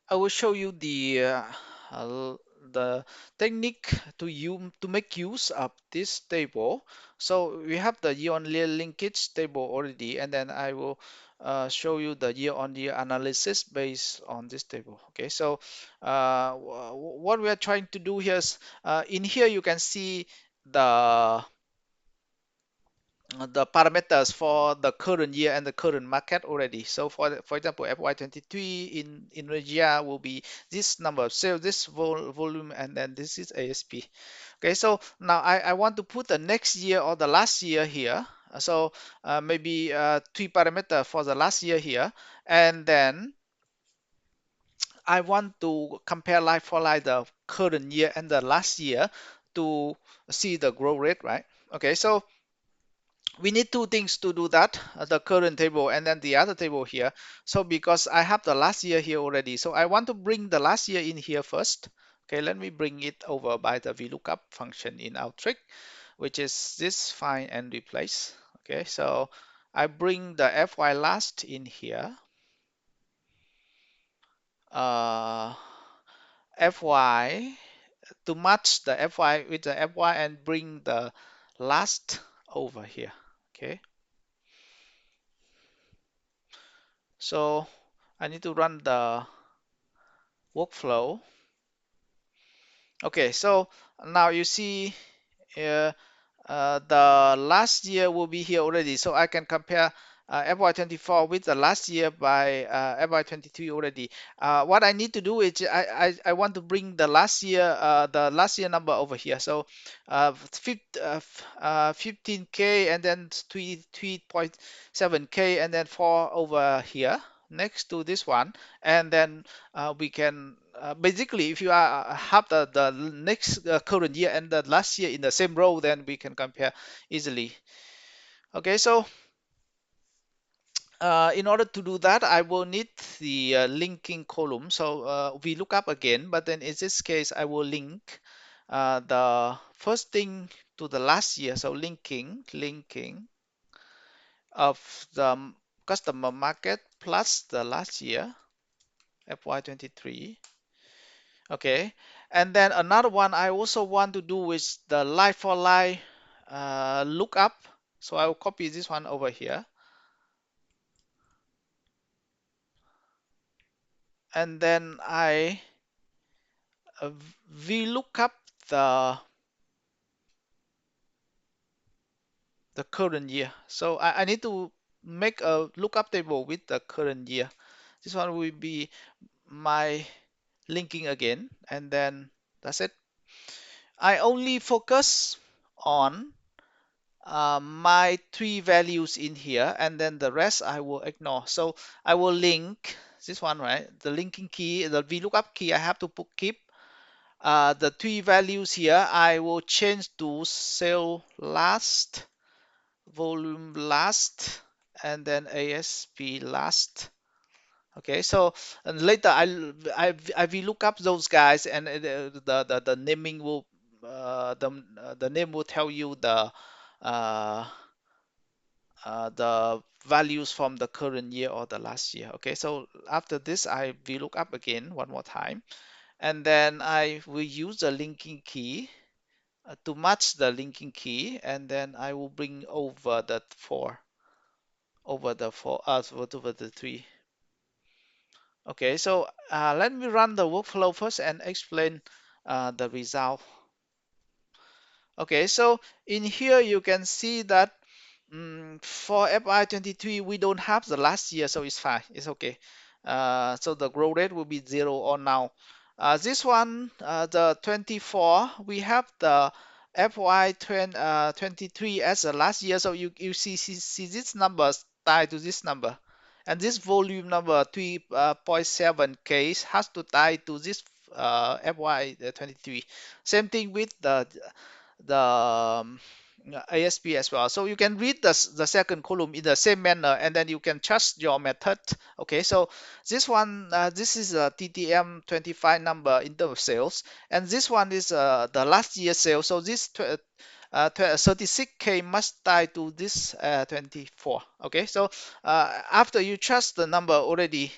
I will show you uh, the technique to make use of this table. So we have the year-on-year linkage table already, and then I will show you the year-on-year analysis based on this table. Okay, so what we are trying to do here is in here you can see the the parameters for the current year and the current market already. So for example, FY23 in Indonesia will be this number of sales, this volume, and then this is ASP. Okay, so now I want to put the next year or the last year here. So maybe three parameter for the last year here, and then I want to compare like for like the current year and the last year to see the growth rate, right? Okay, so we need two things to do that, the current table and then the other table here. So because I have the last year here already, so I want to bring the last year in here first. Okay, let me bring it over by the VLOOKUP function in Outtrick, which is this find and replace. Okay, so I bring the FY last in here, uh, FY to match the FY with the FY and bring the last over here. Okay, so I need to run the workflow. Okay, so now you see uh, the last year will be here already, so I can compare FY24 with the last year by FY23 already. What I need to do is I want to bring the last year number over here. So 15K and then 3.7K and then 4 over here next to this one, and then we can basically, if you have the next current year and the last year in the same row, then we can compare easily. Okay, so in order to do that, I will need the linking column. So we look up again, but then in this case, I will link the first thing to the last year. So linking of the customer market plus the last year, FY23. Okay, and then another one I also want to do is the like for like lookup. So I will copy this one over here, and then I we look up the current year. So I need to make a lookup table with the current year. This one will be my linking again, and then that's it. I only focus on my three values in here, and then the rest I will ignore. So I will link this one, right? The linking key, the VLOOKUP key, I have to keep the three values here. I will change to sale last, volume last, and then ASP last. Okay, so and later I will look up those guys, and the naming will the name will tell you uh, the values from the current year or the last year. Okay, so after this, I will look up again one more time, and then I will use the linking key to match the linking key, and then I will bring over the four, over the three. Okay, so let me run the workflow first and explain the result. Okay, so in here you can see that for FI23 we don't have the last year, so it's fine, it's okay. So the growth rate will be 0 or now. This one, the 24, we have the FY23 as the last year, so you see this numbers tied to this number. And this volume number 3.7K has to tie to this FY23. Same thing with the ASP as well. So you can read the second column in the same manner, and then you can trust your method. Okay, so this one, this is a TTM 25 number in terms of sales, and this one is the last year sales. So this 36K must tie to this 24. Okay, so after you trust the number already,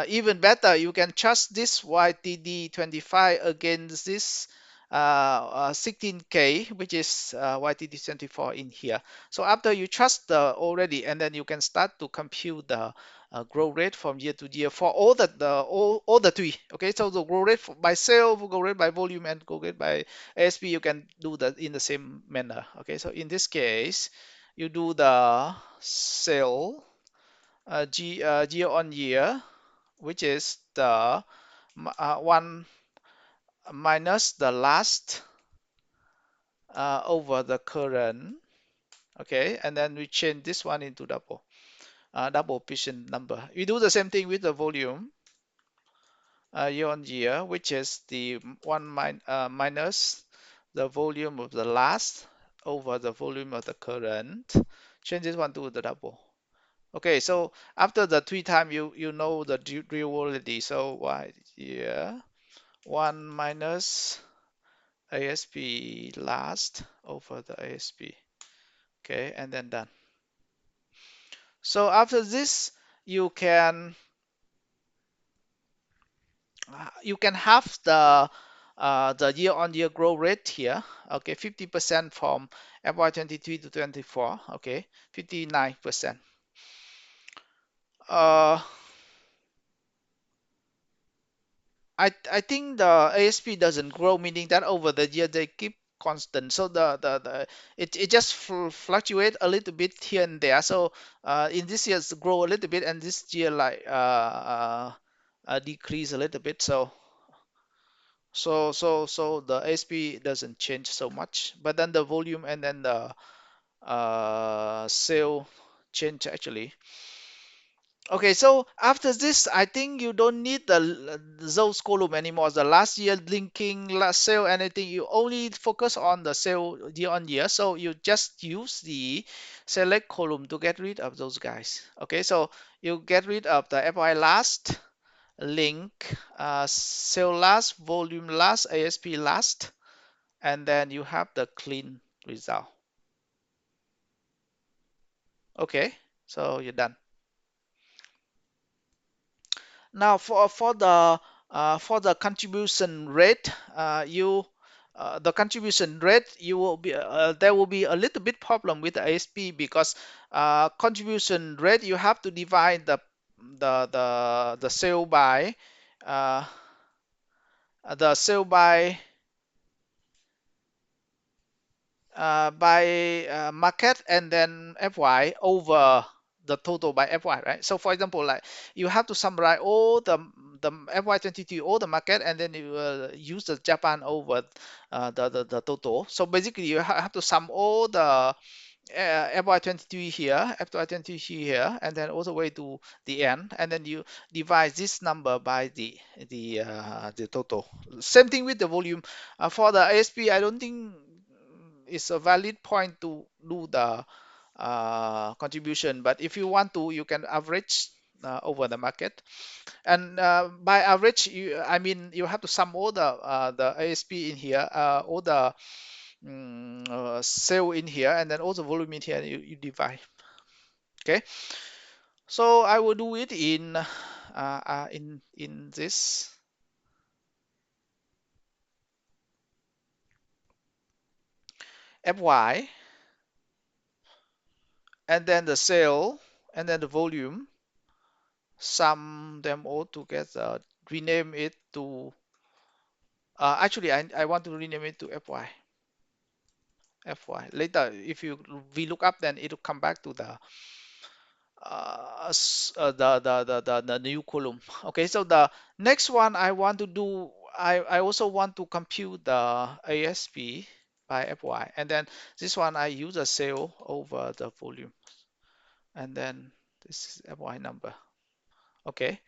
Even better, you can charge this YTD25 against this 16K, which is YTD24 in here. So after you trust the already, and then you can start to compute the growth rate from year to year for all the three. Okay, so the growth rate by sale, growth rate by volume, and growth rate by ASP, you can do that in the same manner. Okay, so in this case, you do the sale year on year, which is the one minus the last over the current. Okay, and then we change this one into double precision number. We do the same thing with the volume year on year, which is the minus the volume of the last over the volume of the current. Change this one to the double. Okay, so after the three time, you know the drill already. So y here 1 minus ASP last over the ASP. Okay, and then done. So after this, you can have the year-on-year growth rate here. Okay, 50% from FY23 to 24. Okay, 59%. I think the ASP doesn't grow, meaning that over the year they keep constant. So it just fluctuate a little bit here and there. So in this year it's grow a little bit, and this year like decrease a little bit. So the ASP doesn't change so much, but then the volume and then the sale change actually. Okay, so after this, I think you don't need those column anymore. The last year linking, last sale, anything. You only focus on the sale year on year. So you just use the select column to get rid of those guys. Okay, so you get rid of the FY last, link, sale last, volume last, ASP last, and then you have the clean result. Okay, so you're done. Now for the contribution rate, the contribution rate you will be there will be a little bit problem with the ASP, because contribution rate you have to divide the sale by uh, the sale by market and then FY over the total by FY, right? So for example, like you have to summarize all the FY22, all the market, and then you use the Japan over the total. So basically you have to sum all the FY23 here, FY23 here, and then all the way to the end, and then you divide this number by the total. Same thing with the volume. For the ASP, I don't think it's a valid point to do the contribution, but if you want to, you can average over the market. And by average, I mean you have to sum all the ASP in here, all the sale in here, and then also volume in here, and you divide. Okay, so I will do it in this FY, and then the sale, and then the volume, sum them all together, rename it to actually I want to rename it to FY later. If you VLOOK up, then it'll come back to the new column. Okay, so the next one I want to do, I also want to compute the ASP by FY, and then this one I use a sale over the volume, and then this is FY number. Okay,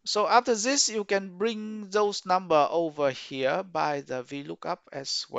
so after this you can bring those number over here by the VLOOKUP as well.